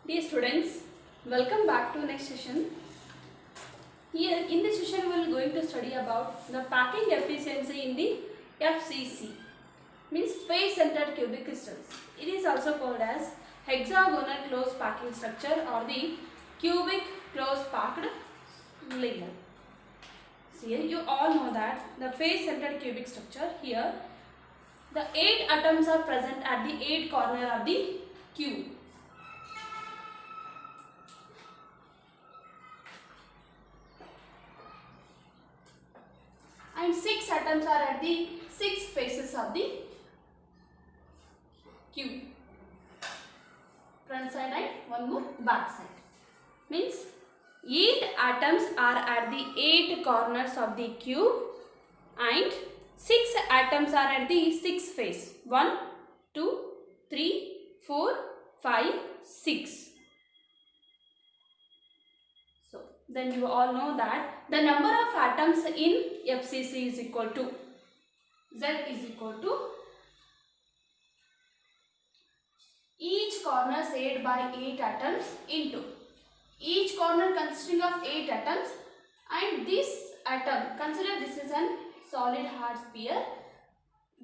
Dear students, welcome back to next session. Here in this session we are going to study about the packing efficiency in the FCC, means face centered cubic crystals. It is also called as hexagonal closed packing structure or the cubic closed packed layer. So here you all know that the face centered cubic structure, here the 8 atoms are present at the 8 corner of the cube. And 6 atoms are at the 6 faces of the cube, front side and one more back side. Means 8 atoms are at the 8 corners of the cube and 6 atoms are at the 6 face. 1, 2, 3, 4, 5, 6. So then you all know that the number of atoms in FCC is equal to Z is equal to each corner shared by 8 atoms into each corner consisting of 8 atoms, and this atom, consider this is a solid hard sphere.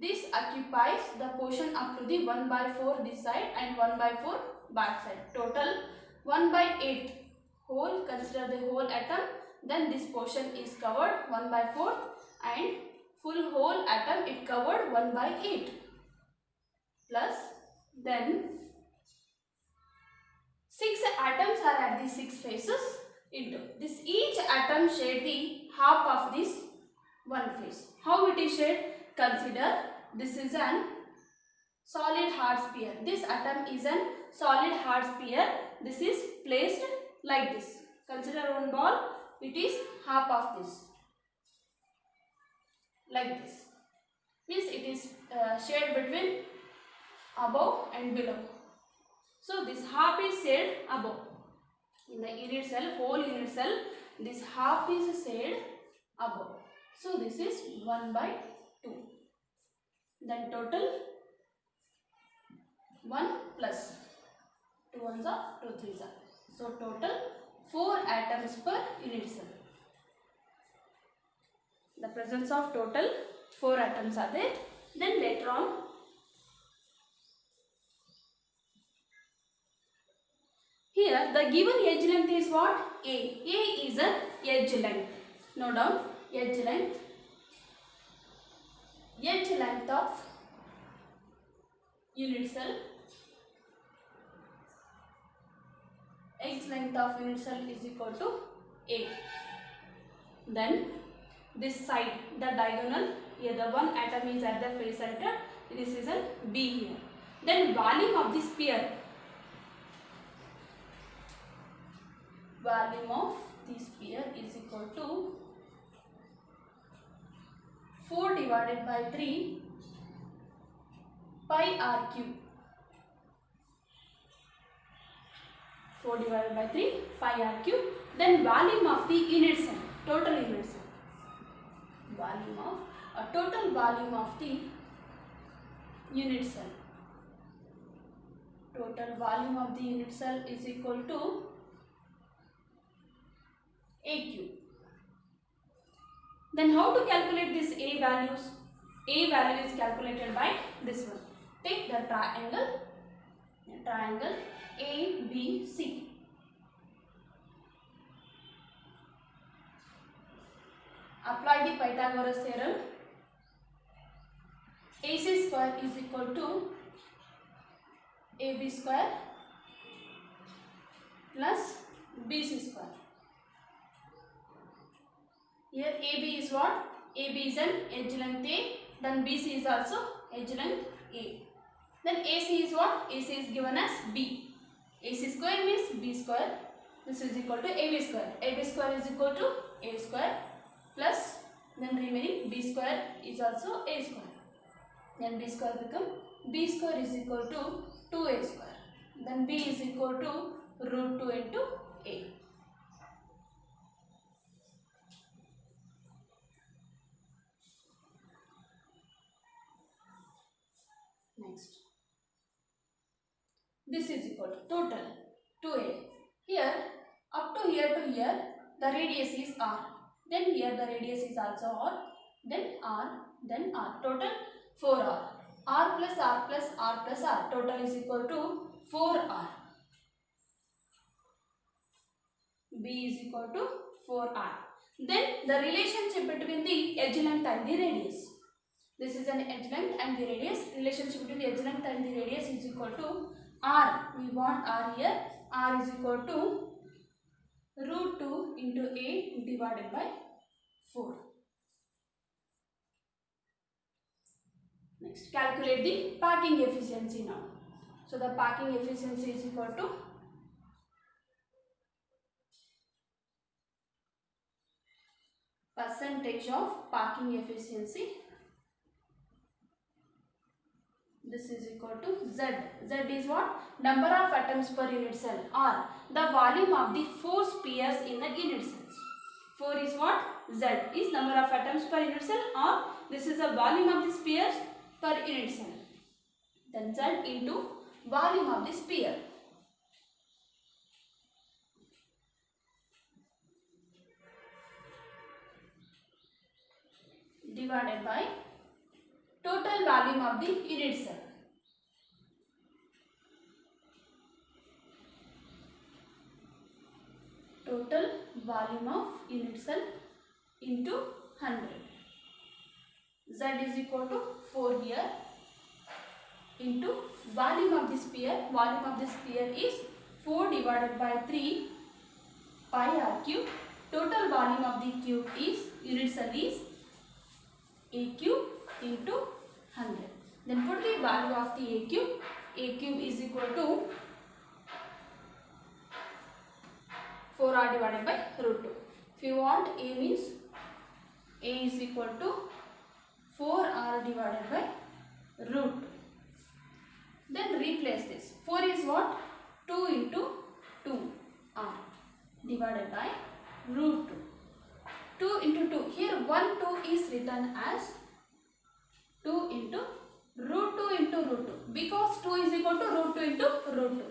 This occupies the portion up to the 1 by 4 this side and 1 by 4 back side. Total 1 by 8 whole, consider the whole atom, then this portion is covered 1 by 4 and full whole atom it covered 1 by 8 plus then 6 atoms are at the 6 faces into this, each atom shade the half of this one face. How it is shade? Consider this is an solid hard sphere. This atom is an solid hard sphere. This is placed like this. Consider one ball. It is half of this. Like this. Means it is shade between above and below. So this half is shade above. In the unit cell, whole unit cell, this half is shade above. So this is 1 by 2. Then total 1 plus 2 ones are 2 threes are. So total 4 atoms per unit cell. The presence of total 4 atoms are there. Then later on, here the given edge length is what? A. A is an edge length. Note down edge length. Edge length of unit cell. Edge length of unit cell is equal to A. Then this side, the diagonal, here the one atom is at the face center. This is a B here. Then volume of the sphere. Volume of the sphere is equal to 4 divided by 3 pi r cube. 4 divided by 3 pi r cube. Then volume of the unit cell, total unit cell. Volume of total volume of the unit cell. Total volume of the unit cell is equal to A cube. Then how to calculate this A values? A value is calculated by this one. Take the triangle ABC. Apply the Pythagoras theorem. AC square is equal to AB square plus BC square. Here AB is what? AB is an edge length A. Then BC is also edge length A. Then AC is what? AC is given as B. AC square means B square. This is equal to AB square. AB square is equal to A square plus then remaining B square is also A square. Then B square become B square is equal to 2A square. Then B is equal to root 2 into A. Next. This is equal to total 2a. Here up to here the radius is r. Then here the radius is also r. Then r. Then r. Total 4r. R plus r plus r plus r. Total is equal to 4r. B is equal to 4r. Then the relationship between the edge length and the radius. This is an edge length and the radius. Relationship between the edge length and the radius is equal to r. We want r here. R is equal to root 2 into a divided by 4. Next, calculate the packing efficiency now. So the packing efficiency is equal to percentage of packing efficiency. This is equal to Z. Z is what? Number of atoms per unit cell, or the volume of the 4 spheres in the unit cells. 4 is what? Z is number of atoms per unit cell, or this is the volume of the spheres per unit cell. Then Z into volume of the sphere. Divided by total volume of the unit cell. Total volume of unit cell into 100. Z is equal to 4 here into volume of the sphere. Volume of the sphere is 4 divided by 3 pi r cube. Total volume of the cube is, unit cell is a cube into 100. Then put the value of the a cube. A cube is equal to 4r divided by root 2. If you want a means a is equal to 4r divided by root 2. Then replace this. 4 is what? 2 into 2r divided by root 2. 2 into 2. Here 1 2 is written as 2 into root 2 into root 2. Because 2 is equal to root 2 into root 2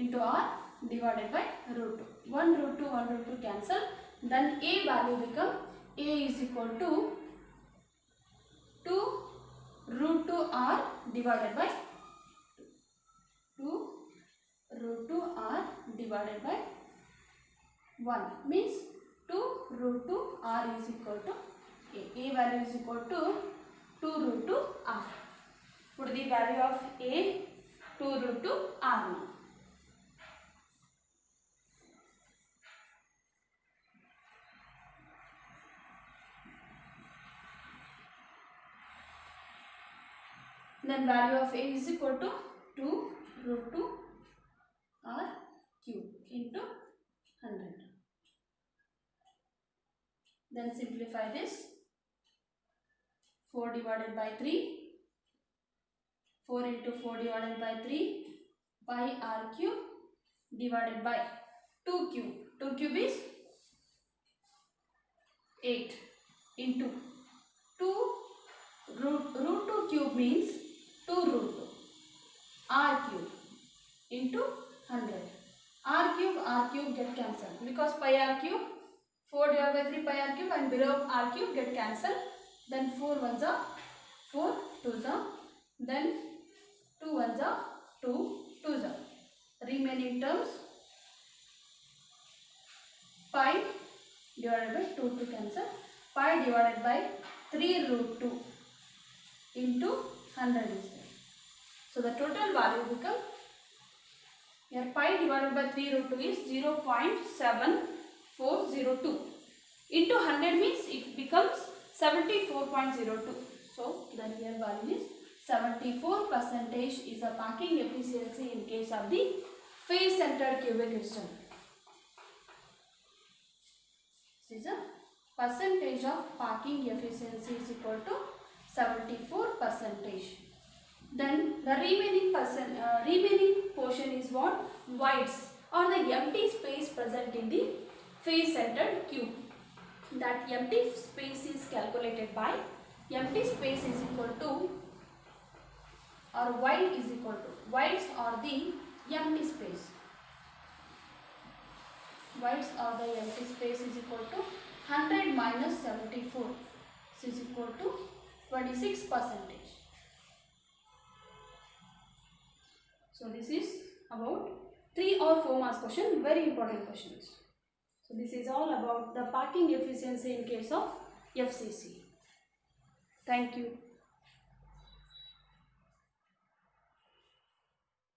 into r divided by root 2. 1 root 2, 1 root 2 cancel. Then a value become a is equal to 2 root 2 r divided by 2 root 2 r divided by 1 means 2 root 2 r is equal to a. A value is equal to 2 root 2 r. Put the value of a 2 root 2 r now. Then value of a is equal to 2 root 2 r cube into 100. Then simplify this. 4 divided by 3. 4 into 4 divided by 3 pi r cube divided by 2 cube. 2 cube is 8 into 2 root 2 cube means 2 root 2 r cube into 100. R cube get cancelled because pi r cube, 4 divided by 3 pi r cube and below r cube get cancelled. Then 4 ones are 4 twos are, then 2 ones are 2 twos are. Remaining terms pi divided by 2 to cancel. Pi divided by 3 root 2 into 100 is there. So the total value becomes, here pi divided by 3 root 2 is 0.7402 into 100 means it becomes 74.02. So the here value is 74% is the packing efficiency in case of the face centered cubic crystal. This is a percentage of packing efficiency is equal to 74%. Then the remaining portion is what? Voids or the empty space present in the face centered cube. That empty space is calculated by empty space is equal to, or void is equal to, voids or the empty space. voids or the empty space is equal to 100 minus 74. This is equal to 26%. So this is about 3 or 4 marks question, very important questions. So this is all about the parking efficiency in case of FCC. Thank you.